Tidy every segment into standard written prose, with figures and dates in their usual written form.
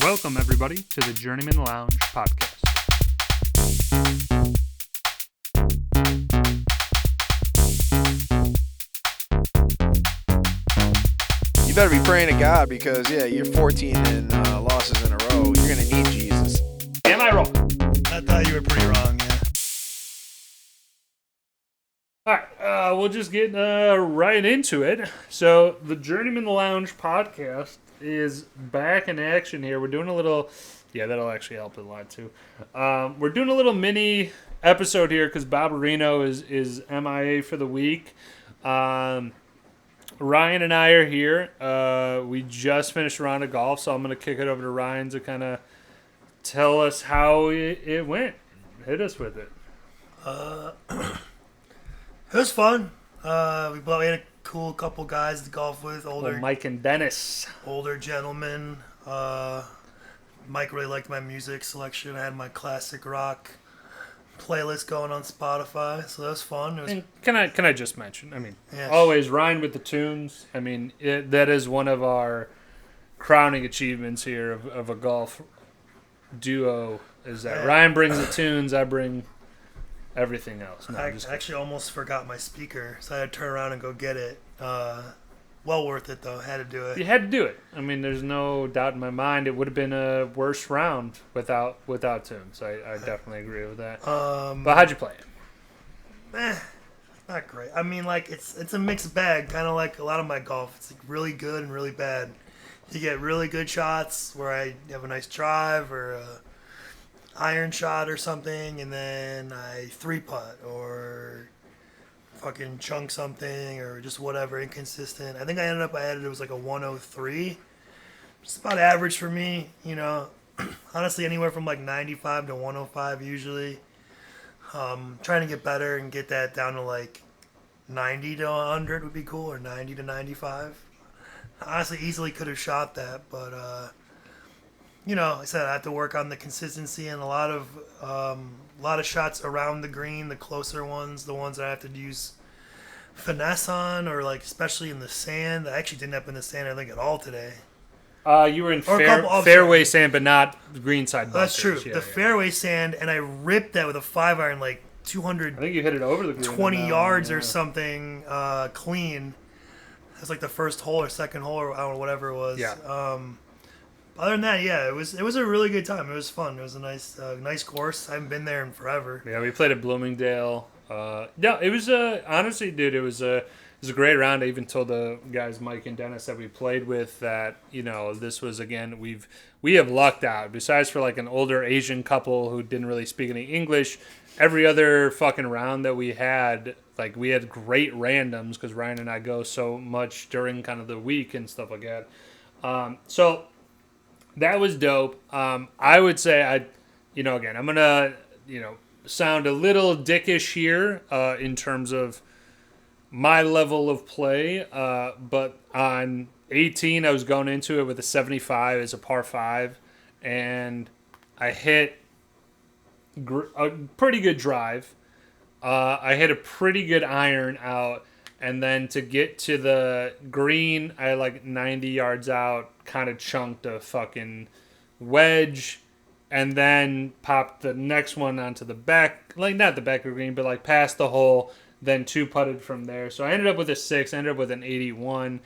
Welcome, everybody, to the Journeymen Lounge podcast. You better be praying to God because, you're 14 and losses in a row. You're going to need Jesus. Am I wrong? I thought you were pretty wrong, yeah. All right, we'll just get right into it. So, the Journeymen Lounge podcast is back in action here. We're doing a little... Yeah, that'll actually help a lot, too. We're doing a little mini episode here because Barbarino is MIA for the week. Ryan and I are here. We just finished a round of golf, so I'm going to kick it over to Ryan to kind of tell us how it went. Hit us with it. It was fun. We had a cool couple guys to golf with, Mike and Dennis. older gentlemen. Mike really liked my music selection. I had my classic rock playlist going on Spotify, so that was fun. It was, And can I just mention? I mean, Yeah. always Ryan with the tunes. I mean, that is one of our crowning achievements here of a golf duo. Is that Yeah. Ryan brings the tunes, I bring everything else. No, I I'm just actually almost forgot my speaker, so I had to turn around and go get it. Well worth it, though. Had to do you it. had to do it. I mean, there's no doubt in my mind it would have been a worse round without tunes. I definitely agree with that. But how'd you play it? Not great. I mean, like, it's a mixed bag, kind of like a lot of my golf. It's like really good and really bad. You get really good shots where I have a nice drive or a iron shot or something, and then I three putt or fucking chunk something or just whatever, inconsistent. I think I had it was like a 103. It's about average for me, you know. Honestly, anywhere from like 95 to 105 usually. Trying to get better and get that down to like 90 to 100 would be cool, or 90 to 95. Honestly, easily could have shot that, but like I said, I have to work on the consistency and a lot of shots around the green, the closer ones, the ones that I have to use finesse on, or like especially in the sand. I actually didn't have in the sand, I think, at all today. You were in fairway sand, but not greenside bunkers. That's true. Yeah, the fairway sand, and I ripped that with a 5-iron like 200. I think you hit it over the green. 20 yards or something clean. It was like the first hole or second hole or I don't know, whatever it was. Yeah. Other than that, yeah, it was a really good time. It was fun. It was a nice course. I haven't been there in forever. Yeah, we played at Bloomingdale. It was honestly, dude, it was a great round. I even told the guys, Mike and Dennis, that we played with that, this was, again, we have lucked out. Besides for like an older Asian couple who didn't really speak any English, every other fucking round that we had, like, we had great randoms because Ryan and I go so much during kind of the week and stuff like that. So that was dope. I would say again, I'm gonna, sound a little dickish here in terms of my level of play. But on 18, I was going into it with a 75 as a par 5, and I hit a pretty good drive. I hit a pretty good iron out, and then to get to the green, I like 90 yards out, kind of chunked a fucking wedge, and then popped the next one onto the back, like not the back of the green, but like past the hole, then two putted from there. So I ended up with a 6, ended up with an 81,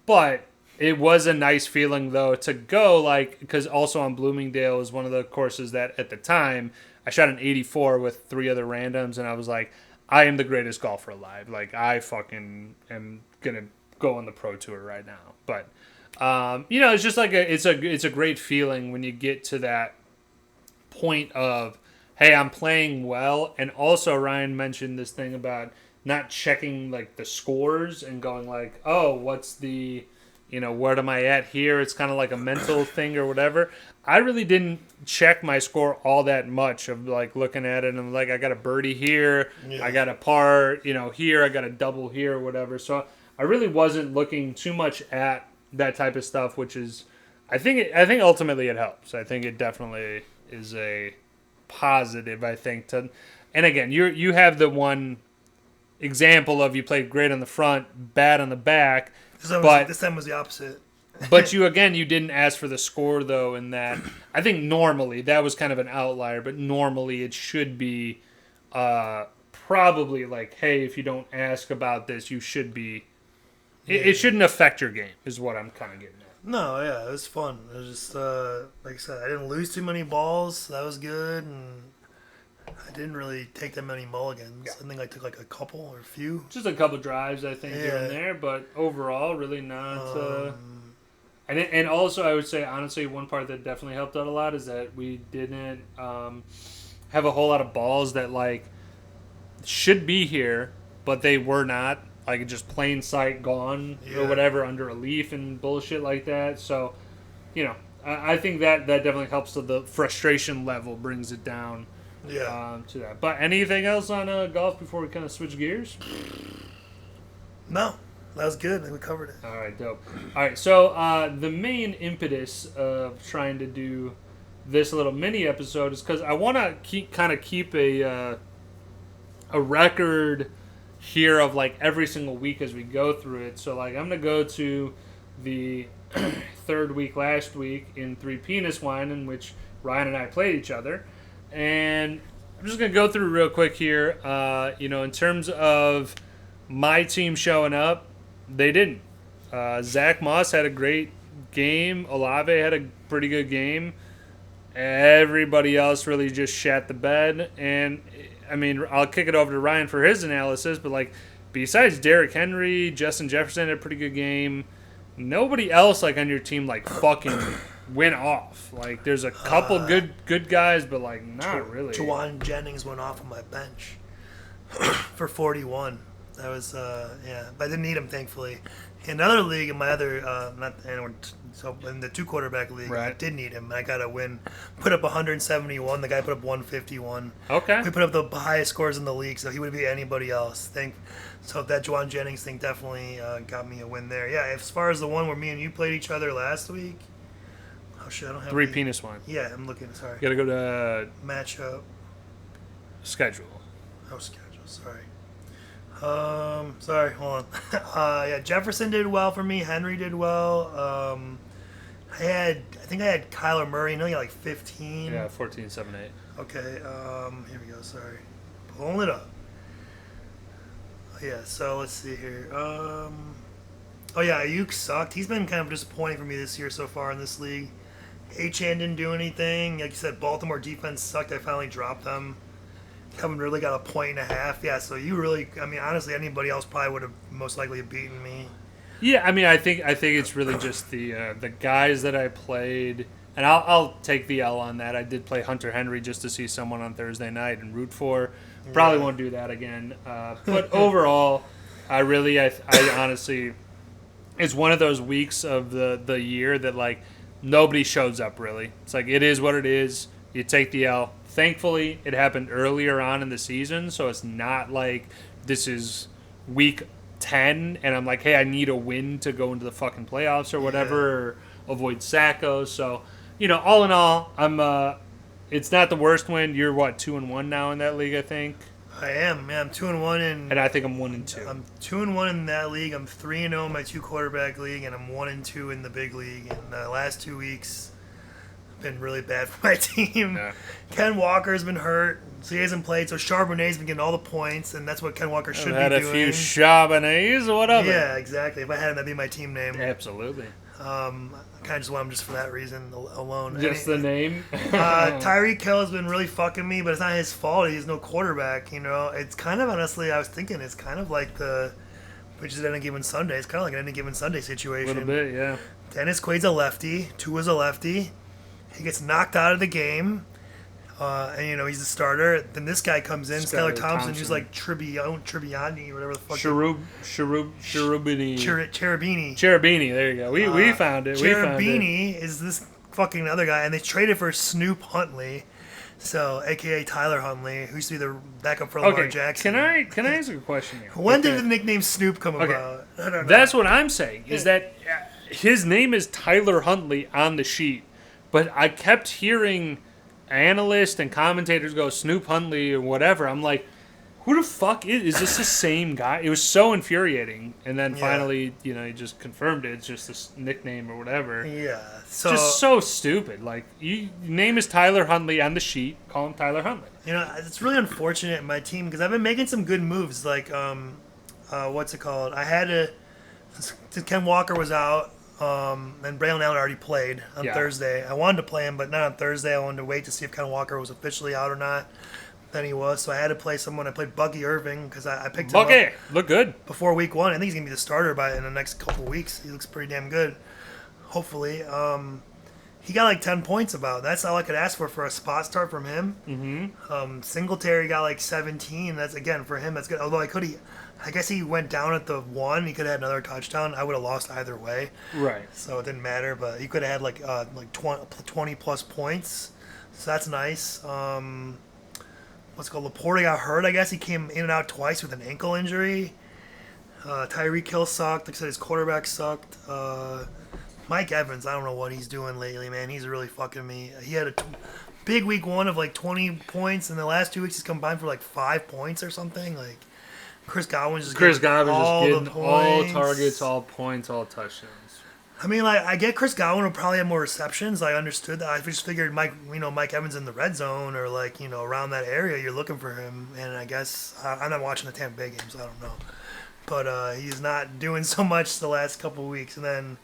but it was a nice feeling though to go, like, because also on Bloomingdale is one of the courses that at the time I shot an 84 with 3 other randoms, and I was like, I am the greatest golfer alive. Like, I fucking am gonna go on the pro tour right now. But it's just like it's a great feeling when you get to that point of, hey, I'm playing well. And also Ryan mentioned this thing about not checking like the scores and going like, oh, what's the, where am I at here? It's kind of like a mental thing or whatever. I really didn't check my score all that much of like looking at it and I'm like, I got a birdie here, yeah. I got a par, here, I got a double here or whatever. So I really wasn't looking too much at that type of stuff, which is, I think ultimately it helps. I think it definitely is a positive, I think, to, and again, you have the one example of you played great on the front, bad on the back, This time was the opposite. But you didn't ask for the score though. In that, I think normally that was kind of an outlier, but normally it should be probably like, hey, if you don't ask about this, you should be. It shouldn't affect your game, is what I'm kind of getting at. No, yeah, it was fun. It was just like I said, I didn't lose too many balls. So that was good, and I didn't really take that many mulligans. Yeah. I think I took like a couple or a few. Just a couple drives, I think, here and there, but overall, really not. And also, I would say, honestly, one part that definitely helped out a lot is that we didn't have a whole lot of balls that, like, should be here, but they were not. Like, just plain sight gone or whatever under a leaf and bullshit like that. So, I think that definitely helps to the frustration level, brings it down to that. But anything else on golf before we kind of switch gears? No. That was good. I think we covered it. All right, dope. All right, so the main impetus of trying to do this little mini episode is because I want to keep a record here of like every single week as we go through it. So like I'm gonna go to the third week last week in 3 Penis Wine, in which Ryan and I played each other, and I'm just gonna go through real quick here. In terms of my team showing up, they didn't. Zach Moss had a great game. Olave had a pretty good game. Everybody else really just shat the bed. And, I mean, I'll kick it over to Ryan for his analysis, but, like, besides Derrick Henry, Justin Jefferson had a pretty good game. Nobody else, like, on your team, like, fucking went off. Like, there's a couple good guys, but, like, not really. Juwan Jennings went off on my bench for 41. That was, but I didn't need him, thankfully. In another league, in my other, in the 2 quarterback league, right. I did need him. I got a win. Put up 171. The guy put up 151. Okay. We put up the highest scores in the league, so he would be anybody else. So that Juwan Jennings thing definitely got me a win there. Yeah, as far as the one where me and you played each other last week. Oh, shit, I don't have 3 Penis Wine. Yeah, I'm looking, sorry. You got to go to matchup. Schedule. Oh, schedule, sorry. Sorry, hold on. Jefferson did well for me. Henry did well. I think I had Kyler Murray. I know he had like 15. Yeah, 14, 7, 8. Okay, here we go. Sorry. Pulling it up. Yeah, so let's see here. Ayuk sucked. He's been kind of disappointing for me this year so far in this league. Achane didn't do anything. Like you said, Baltimore defense sucked. I finally dropped them. Haven't really got a 1.5. Yeah, so you really, I mean, honestly, anybody else probably would have most likely beaten me. Yeah, I mean, I think it's really just the guys that I played, and I'll take the L on that. I did play Hunter Henry just to see someone on Thursday night and root for. Probably won't do that again. But overall, I honestly, it's one of those weeks of the year that like nobody shows up really. It's like it is what it is. You take the L. Thankfully, it happened earlier on in the season, so it's not like this is week 10 and I'm like, hey, I need a win to go into the fucking playoffs or whatever, or avoid Sacco. So, all in all, it's not the worst win. You're what, 2-1 now in that league, I think. I am, man. I'm 2-1 and I think I'm 1-2. I'm 2-1 in that league. I'm 3-0 in my 2 quarterback league, and I'm 1-2 in the big league. And the last 2 weeks been really bad for my team. Yeah. Ken Walker's been hurt, so he hasn't played. So Charbonnet's been getting all the points, and that's what Ken Walker should be doing. Had a few Charbonnets or whatever. Yeah, exactly. If I had him, that'd be my team name. Absolutely. I kind of just want him just for that reason alone. Just the name? Tyreek Hill has been really fucking me, but it's not his fault. He's no quarterback, It's kind of, honestly, I was thinking, it's kind of like which is any given Sunday. It's kind of like an any given Sunday situation. A little bit, yeah. Dennis Quaid's a lefty. Tua's a lefty. He gets knocked out of the game, and he's the starter. Then this guy comes in, Skylar Thompson, who's like Tribbiani, whatever the fuck. Cherubini. There you go. We found it. Cherubini is this fucking other guy, and they traded for Snoop Huntley, so AKA Tyler Huntley, who used to be the backup for Lamar Jackson. Can I ask a question here? When did the nickname Snoop come about? I don't know. That's what I'm saying. Is that his name is Tyler Huntley on the sheet. But I kept hearing analysts and commentators go Snoop Huntley or whatever. I'm like, who the fuck is this the same guy? It was so infuriating. And then Yeah. finally, you know, he just confirmed it. It's just this nickname or whatever. Yeah. So Just so stupid. Like, your name is Tyler Huntley on the sheet. Call him Tyler Huntley. you know, it's really unfortunate in my team because I've been making some good moves. Like, what's it called? I had to. Since Ken Walker was out, and Braylon Allen already played on Yeah. Thursday. I wanted to play him, but not on Thursday. I wanted to wait to see if Ken Walker was officially out or not. Then he was, so I had to play someone. I played Bucky Irving because I picked him Okay, up look good. before week 1. I think he's gonna be the starter in the next couple of weeks. He looks pretty damn good. Hopefully, he got like 10 points about. That's all I could ask for a spot start from him. Mm-hmm. Singletary got like 17. That's again for him. That's good. Although I guess he went down at the 1. He could have had another touchdown. I would have lost either way. Right. So it didn't matter. But he could have had like 20 plus points. So that's nice. What's it called? Laporte got hurt. I guess he came in and out twice with an ankle injury. Tyreek Hill sucked. Like I said, his quarterback sucked. Mike Evans, I don't know what he's doing lately, man. He's really fucking me. He had a big week 1 of like 20 points, and the last 2 weeks he's combined for like 5 points or something. Like Chris Godwin's just getting all targets, all points, all touchdowns. I mean, like, I get Chris Godwin will probably have more receptions. I understood that. I just figured Mike Evans in the red zone or like, around that area, you're looking for him. And I guess I'm not watching the Tampa Bay games, so I don't know. But he's not doing so much the last couple of weeks. And then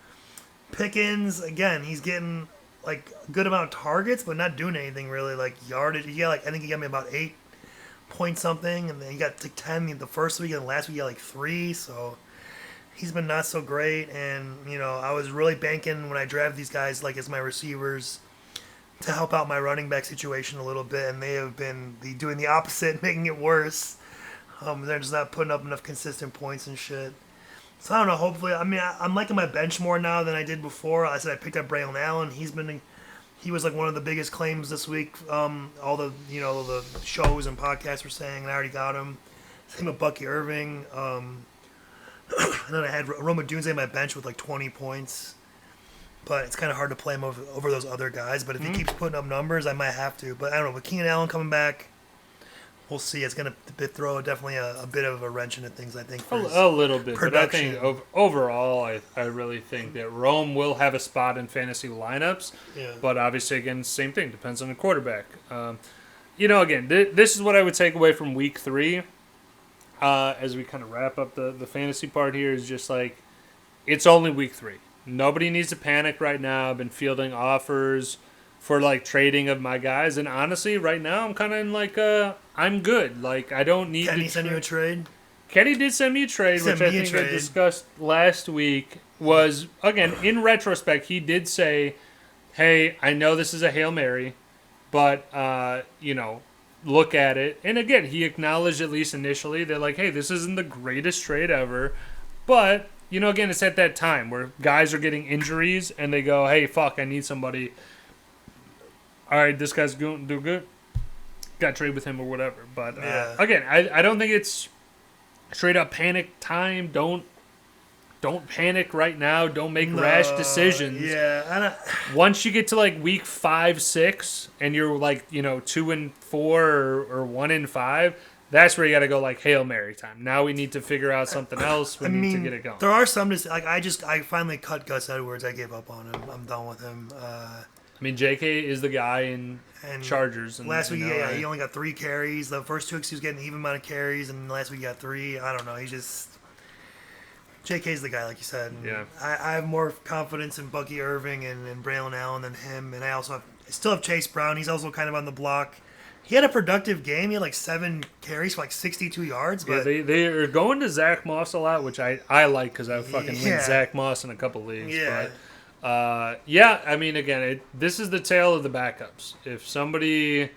Pickens, again, he's getting like a good amount of targets, but not doing anything really, like yardage. I think he got me about 8 point something, and then he got like 10 the first week, and the last week he got like 3. So he's been not so great. And I was really banking when I drafted these guys like as my receivers to help out my running back situation a little bit, and they have been doing the opposite, making it worse. They're just not putting up enough consistent points and shit. So I don't know. Hopefully, I mean, I'm liking my bench more now than I did before. I said I picked up Braylon Allen. He was like one of the biggest claims this week. All the the shows and podcasts were saying, and I already got him. Same with Bucky Irving. And then I had Roma Dunze on my bench with like 20 points. But it's kind of hard to play him over those other guys. But if he keeps putting up numbers, I might have to. But I don't know. With Keenan Allen coming back, we'll see. It's going to throw definitely a bit of a wrench into things, I think. For A little bit. production. But I think overall, I really think that Rome will have a spot in fantasy lineups. Yeah. But obviously, again, same thing. Depends on the quarterback. Again, this is what I would take away from week 3. As we kind of wrap up the fantasy part here, is just like, it's only week 3. Nobody needs to panic right now. I've been fielding offers for like trading of my guys, and honestly, right now I'm kind of in like I'm good. Like I don't need. Kenny send you a trade? Kenny did send me a trade, which I think I discussed last week. Was again in retrospect, he did say, "Hey, I know this is a Hail Mary, but look at it." And again, he acknowledged at least initially that like, "Hey, this isn't the greatest trade ever," but again, it's at that time where guys are getting injuries and they go, "Hey, fuck, I need somebody." All right, this guy's going to do good. Got to trade with him or whatever. But again, I don't think it's straight up panic time. Don't panic right now. Don't make rash decisions. Yeah, once you get to like week 5, 6, and you're like 2-4 or 1-5. That's where you got to go like Hail Mary time. Now we need to figure out something else. We need to get it going. There are some like I finally cut Gus Edwards. I gave up on him. I'm done with him. I mean, JK is the guy in Chargers. And last week, he only got 3 carries. The first 2 weeks he was getting an even amount of carries, and last week he got 3. I don't know. JK's the guy, like you said. And yeah. I have more confidence in Bucky Irving and Braylon Allen than him, and I still have Chase Brown. He's also kind of on the block. He had a productive game. He had like 7 carries for like 62 yards. But yeah, they are going to Zach Moss a lot, which I like because I fucking win Zach Moss in a couple leagues. Yeah. But, I mean, again, this is the tale of the backups. If somebody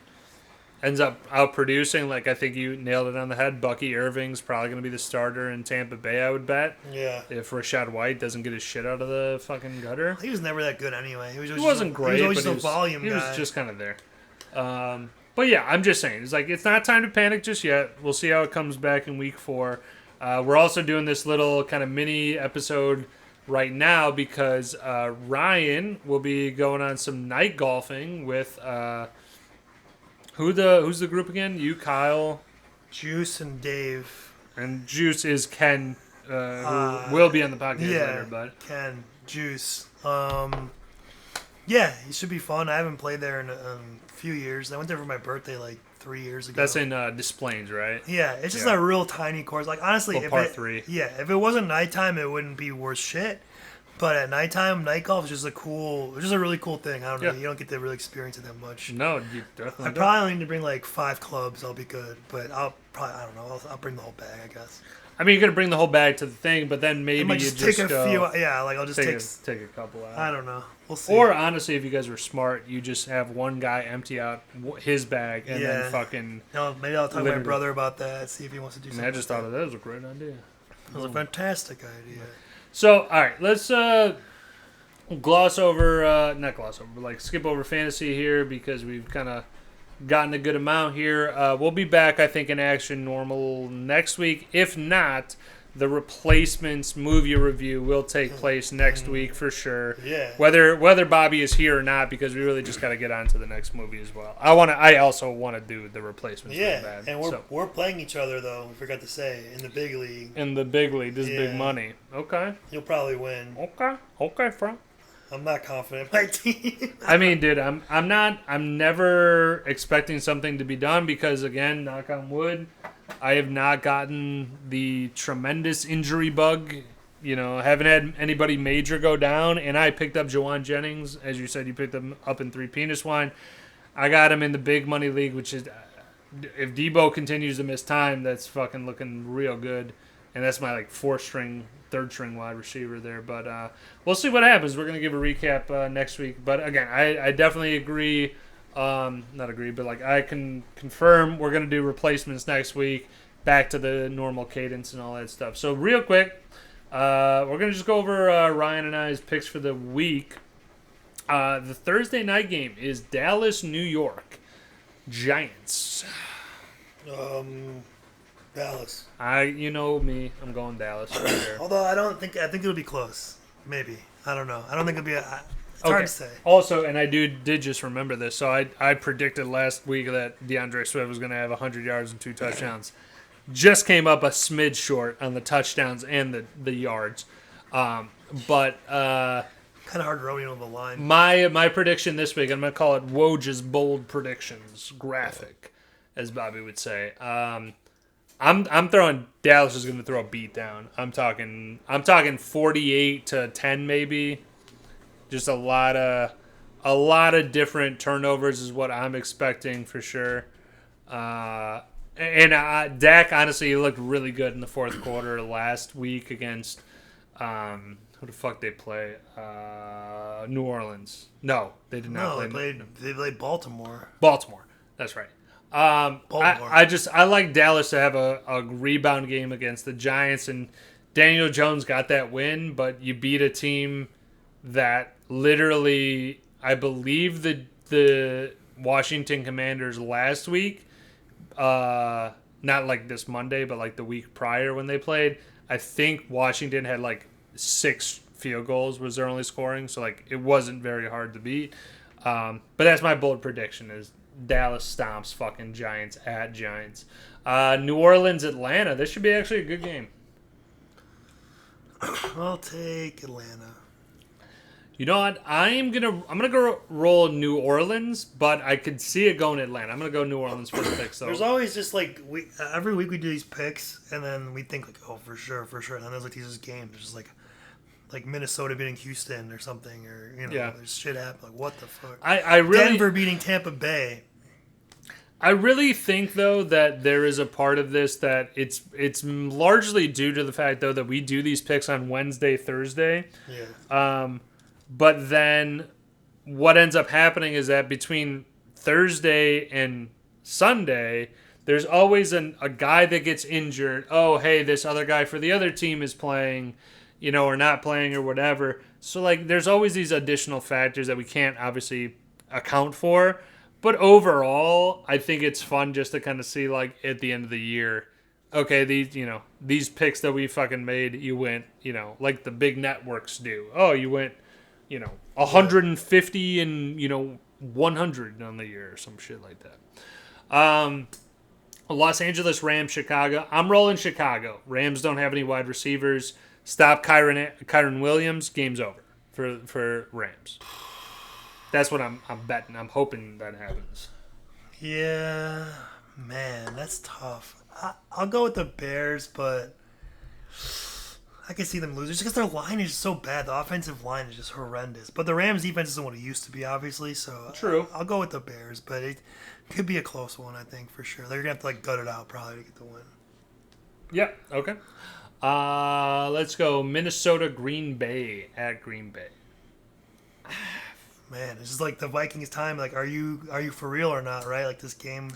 ends up out producing, like I think you nailed it on the head, Bucky Irving's probably going to be the starter in Tampa Bay, I would bet. Yeah. If Rashad White doesn't get his shit out of the fucking gutter. He was never that good anyway. He wasn't great, he was always but just a volume guy. He was just kind of there. But yeah, I'm just saying, it's not time to panic just yet. We'll see how it comes back in week 4. We're also doing this little kind of mini episode right now because Ryan will be going on some night golfing with who's the group again? You, Kyle, Juice and Dave. And Juice is Ken, who will be on the podcast later. But Ken, Juice. Yeah, it should be fun. I haven't played there in a few years. I went there for my birthday like 3 years ago. that's in Des Plaines, right? Yeah, it's just a real tiny course. Like honestly, Well, par 3. Yeah, if it wasn't nighttime, it wouldn't be worth shit. But at nighttime, night golf is just a really cool thing. I don't know. Yeah. You don't get to really experience it that much. No, you definitely I don't. probably need to bring like 5 clubs. I'll be good. But I don't know. I'll bring the whole bag, I guess. I mean, you're going to bring the whole bag to the thing, but then I maybe might you just take a go few. Yeah, like I'll just take a couple out. I don't know. We'll see. Or honestly, if you guys were smart, you just have one guy empty out his bag and then fucking. No, maybe I'll talk to my literally. brother about that. See if he wants to do I something. mean, I just thought that was a great idea. It was a fantastic idea. So, all right, let's gloss over, not gloss over, but like skip over fantasy here because we've kind of gotten a good amount here. We'll be back, I think, in action normal next week. If not, the replacements movie review will take place next week for sure. Yeah. Whether Bobby is here or not, because we really just got to get on to the next movie as well. I also want to do the replacements. Yeah, really bad, and we're playing each other though. We forgot to say in the big league. in the big league, this is big Yeah. money. Okay. You'll probably win. Okay, Frank. I'm not confident in my team. I mean, dude, I'm never expecting something to be done because, again, knock on wood, I have not gotten the tremendous injury bug. You know, haven't had anybody major go down, and I picked up Jawan Jennings. As you said, you picked him up in 3 penis wine. I got him in the big money league, which is, if Debo continues to miss time, that's fucking looking real good. And that's my, like, 3rd string wide receiver there. But we'll see what happens. We're going to give a recap next week. But, again, I definitely agree. Not agree, but, like, I can confirm we're going to do replacements next week. Back to the normal cadence and all that stuff. So, real quick, we're going to just go over Ryan and I's picks for the week. The Thursday night game is Dallas, New York. Giants. Dallas. You know me. I'm going Dallas right there. Although I think it'll be close. Maybe. I don't know. I don't think it'll be it's hard to say. Also, and I did just remember this. So I predicted last week that DeAndre Swift was going to have 100 yards and 2 touchdowns. Just came up a smidge short on the touchdowns and the yards. But kind of hard rowing on the line. my prediction this week, I'm going to call it Woj's bold predictions graphic, as Bobby would say. I'm throwing Dallas is going to throw a beat down. I'm talking 48-10 maybe. Just a lot of different turnovers is what I'm expecting for sure. And Dak, honestly, he looked really good in the fourth quarter last week against who the fuck they play? New Orleans. No, they did not play. They played Baltimore. Baltimore. That's right. Baltimore. I like Dallas to have a rebound game against the Giants, and Daniel Jones got that win, but you beat a team that literally, I believe the Washington Commanders last week, not like this Monday, but like the week prior when they played, I think Washington had like 6 field goals was their only scoring, so like it wasn't very hard to beat. But that's my bold prediction is Dallas stomps fucking Giants at Giants. New Orleans, Atlanta. This should be actually a good game. I'll take Atlanta. You know what? I'm gonna go roll New Orleans, but I could see it going Atlanta. I'm gonna go New Orleans for the pick. So There's always just like every week we do these picks, and then we think like, oh, for sure, and then there's like these games. There's just like Minnesota beating Houston or something, or there's shit happen. Like what the fuck? I really Denver beating Tampa Bay. I really think though that there is a part of this that it's largely due to the fact though that we do these picks on Wednesday, Thursday. Yeah. But then what ends up happening is that between Thursday and Sunday, there's always a guy that gets injured. Oh, hey, this other guy for the other team is playing, or not playing or whatever. So, like, there's always these additional factors that we can't obviously account for. But overall, I think it's fun just to kind of see, like, at the end of the year, okay, these picks that we fucking made, you went, like the big networks do. Oh, you went, 150 and, 100 on the year or some shit like that. Los Angeles Rams, Chicago. I'm rolling Chicago. Rams don't have any wide receivers. Stop Kyron Williams. Game's over for Rams. That's what I'm betting. I'm hoping that happens. Yeah, man, that's tough. I'll go with the Bears, but I can see them losing just because their line is so bad. The offensive line is just horrendous. But the Rams' defense isn't what it used to be, obviously. So True. I'll go with the Bears, but it could be a close one, I think, for sure. They're going to have to gut it out probably to get the win. Yeah, okay. Let's go Minnesota, Green Bay at Green Bay. Man, this is like the Vikings time. Like, are you for real or not, right? Like, this game.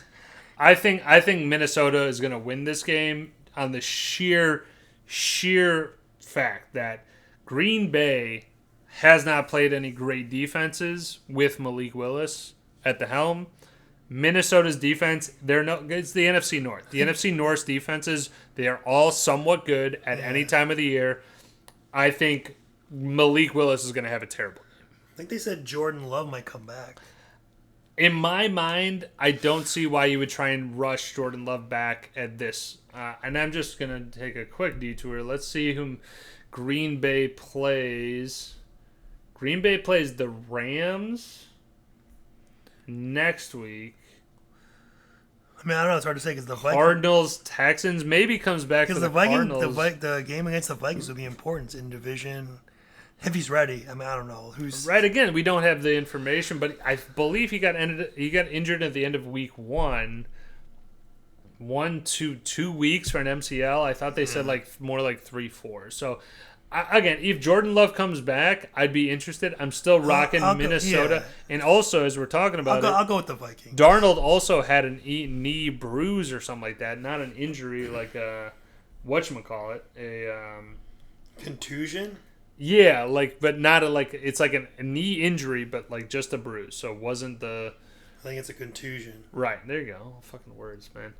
I think Minnesota is going to win this game on the sheer fact that Green Bay has not played any great defenses with Malik Willis at the helm. Minnesota's defense, it's the NFC North. The NFC North's defenses, they are all somewhat good at any time of the year. I think Malik Willis is going to have a terrible game. I think they said Jordan Love might come back. In my mind, I don't see why you would try and rush Jordan Love back at this. And I'm just going to take a quick detour. Let's see whom Green Bay plays. Green Bay plays the Rams next week. I mean, I don't know. It's hard to say because the Vikings, Cardinals, Texans, maybe comes back to the Cardinals. The game against the Vikings would be important in division. If he's ready, I mean, I don't know who's right. Again, we don't have the information, but I believe he got injured at the end of week 1. 2 weeks for an MCL. I thought they said more like 3-4. So again, if Jordan Love comes back, I'd be interested. I'm still rocking Minnesota, and also as we're talking about I'll go with the Vikings. Darnold also had an knee bruise or something like that, not an injury like a whatchamacallit, a contusion. Yeah, but not it's like a knee injury, but like just a bruise. So it wasn't the. I think it's a contusion. Right, there you go. Fucking words, man.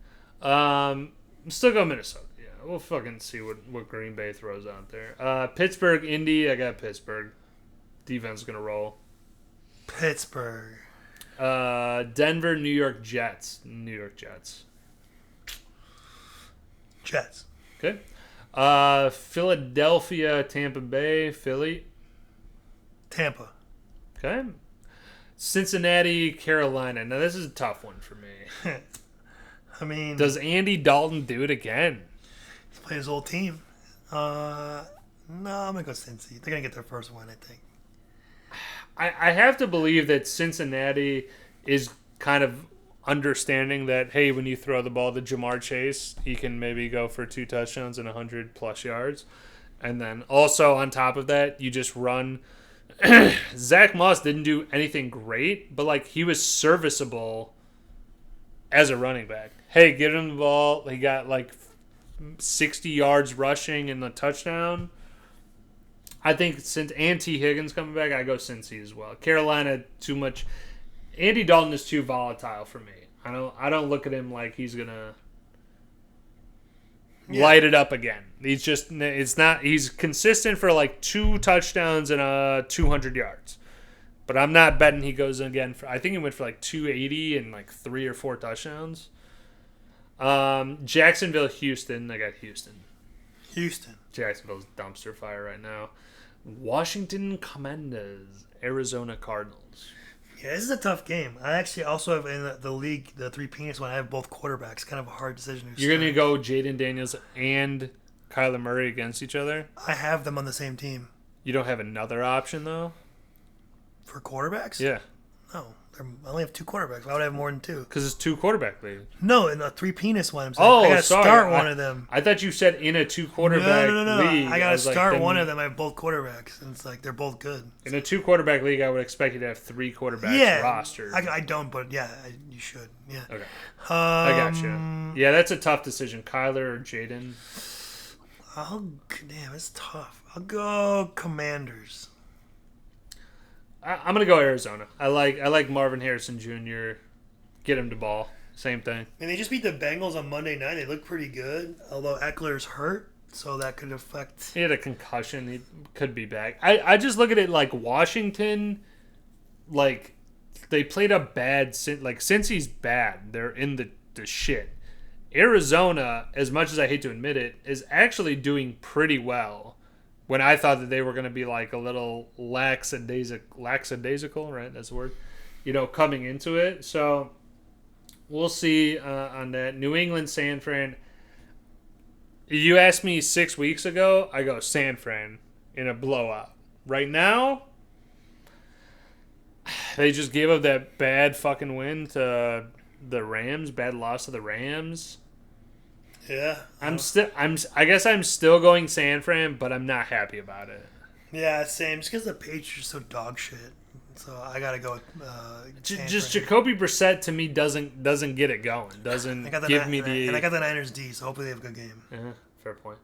Still go Minnesota. Yeah, we'll fucking see what Green Bay throws out there. Pittsburgh, Indy. I got Pittsburgh. Defense is gonna roll. Pittsburgh. Denver, New York Jets. New York Jets. Jets. Okay. Philadelphia, Tampa Bay, Philly. Tampa. Okay. Cincinnati, Carolina. Now this is a tough one for me. I mean, does Andy Dalton do it again? He's playing his old team. No, I'm gonna go Cincy. They're gonna get their first win, I think. I have to believe that Cincinnati is kind of understanding that, hey, when you throw the ball to Jamar Chase, he can maybe go for 2 touchdowns and 100+ yards. And then also on top of that, you just run. Zach Moss didn't do anything great, but he was serviceable as a running back. Hey, give him the ball. He got 60 yards rushing and a touchdown. I think since T. Higgins coming back, I go Cincy as well. Carolina, too much. Andy Dalton is too volatile for me. I don't look at him like he's gonna light it up again. He's consistent for 2 touchdowns and 200 yards. But I'm not betting he goes again I think he went for 280 and 3 or 4 touchdowns. Jacksonville, Houston. I got Houston. Jacksonville's dumpster fire right now. Washington Commanders, Arizona Cardinals. Yeah, this is a tough game. I actually also have in the league, the 3 penis one, I have both quarterbacks. Kind of a hard decision. You're going to go Jaden Daniels and Kyler Murray against each other? I have them on the same team. You don't have another option, though? For quarterbacks? Yeah. No. I only have 2 quarterbacks. Why would I have more than 2? Because it's 2 quarterback league. No, in the 3 penis one. I'm saying. Oh, I gotta sorry. start one of them. I thought you said in a 2 quarterback league. I gotta start one of them. I have both quarterbacks, and it's they're both good. In a 2 quarterback league, I would expect you to have 3 quarterbacks rostered. I don't, but you should. Yeah. Okay. I got you. Yeah, that's a tough decision. Kyler or Jaden? Damn, it's tough. I'll go Commanders. I'm gonna go Arizona. I like Marvin Harrison Jr. Get him the ball. Same thing. And they just beat the Bengals on Monday night. They look pretty good, although Eckler's hurt, so that could affect. He had a concussion. He could be back. I just look at it like Washington. They played a bad since he's bad. They're in the shit, Arizona, as much as I hate to admit it, is actually doing pretty well. When I thought that they were going to be like a little lackadaisical, right? That's the word. Coming into it. So we'll see on that. New England, San Fran. You asked me 6 weeks ago, I go San Fran in a blowout. Right now, they just gave up that bad fucking win to the Rams, bad loss to the Rams. Yeah. I guess I'm still going San Fran, but I'm not happy about it. Yeah, same. Just because the Patriots are so dog shit. So I got to go with just Jacoby Brissett, to me, doesn't get it going. Doesn't give me the... And I got the Niners D, so hopefully they have a good game. Fair point.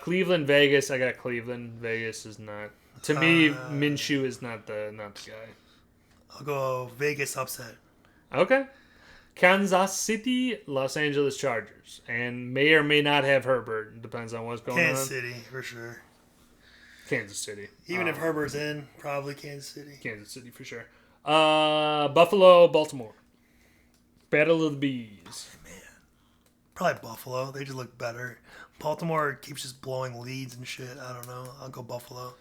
Cleveland, Vegas. I got Cleveland. Vegas is not... To me, Minshew is not the guy. I'll go Vegas upset. Okay. Kansas City, Los Angeles Chargers. And may or may not have Herbert. Depends on what's going on. Kansas City, for sure. Kansas City. Even if Herbert's in, probably Kansas City. Kansas City, for sure. Buffalo, Baltimore. Battle of the Bees. Man. Probably Buffalo. They just look better. Baltimore keeps just blowing leads and shit. I don't know. I'll go Buffalo.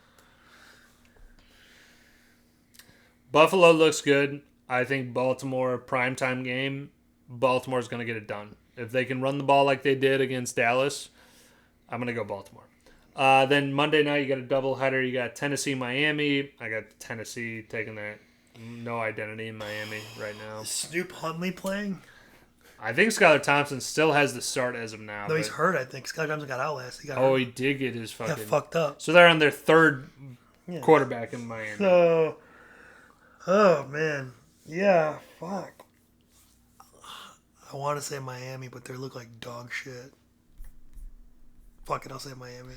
Buffalo looks good. I think Baltimore, primetime game, Baltimore's going to get it done. If they can run the ball like they did against Dallas, I'm going to go Baltimore. Then Monday night, you got a doubleheader. You got Tennessee, Miami. I got Tennessee taking that. No identity in Miami right now. Is Snoop Huntley playing? I think Skylar Thompson still has the start as of now. No, he's hurt, I think. Skylar Thompson got out last. He did get his fucking... Got fucked up. So they're on their third quarterback in Miami. So... Oh, man. Yeah, fuck. I want to say Miami, but they look like dog shit. Fuck it, I'll say Miami.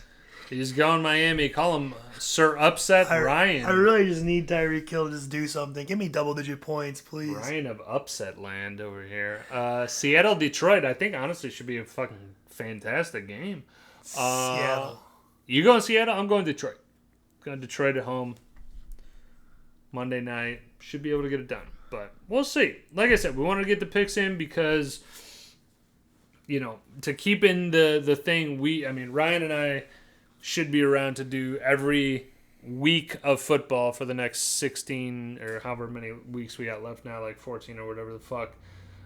He's going Miami. Call him Sir Upset Ryan. I really just need Tyreek Hill to just do something. Give me double-digit points, please. Ryan of Upset Land over here. Seattle, Detroit, I think honestly should be a fucking fantastic game. Seattle. You going Seattle? I'm going Detroit. Going Detroit at home. Monday night. Should be able to get it done. But we'll see. Like I said, we want to get the picks in because, to keep in the thing, Ryan and I should be around to do every week of football for the next 16 or however many weeks we got left now, like 14 or whatever the fuck.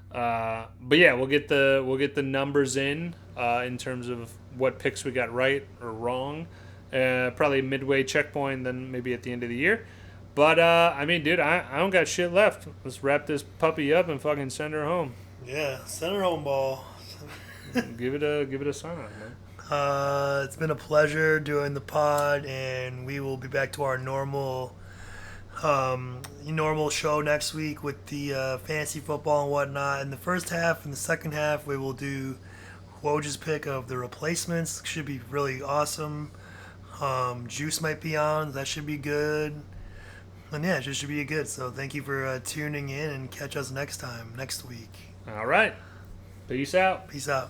But yeah, we'll get the numbers in terms of what picks we got right or wrong. Probably a midway checkpoint, then maybe at the end of the year. But dude, I don't got shit left. Let's wrap this puppy up and fucking send her home. Yeah, send her home, ball. give it a sign off, man. It's been a pleasure doing the pod, and we will be back to our normal show next week with the fantasy football and whatnot. In the first half and the second half, we will do Woj's pick of the replacements. Should be really awesome. Juice might be on. That should be good. And yeah, it just should be good. So thank you for tuning in, and catch us next week. All right. Peace out. Peace out.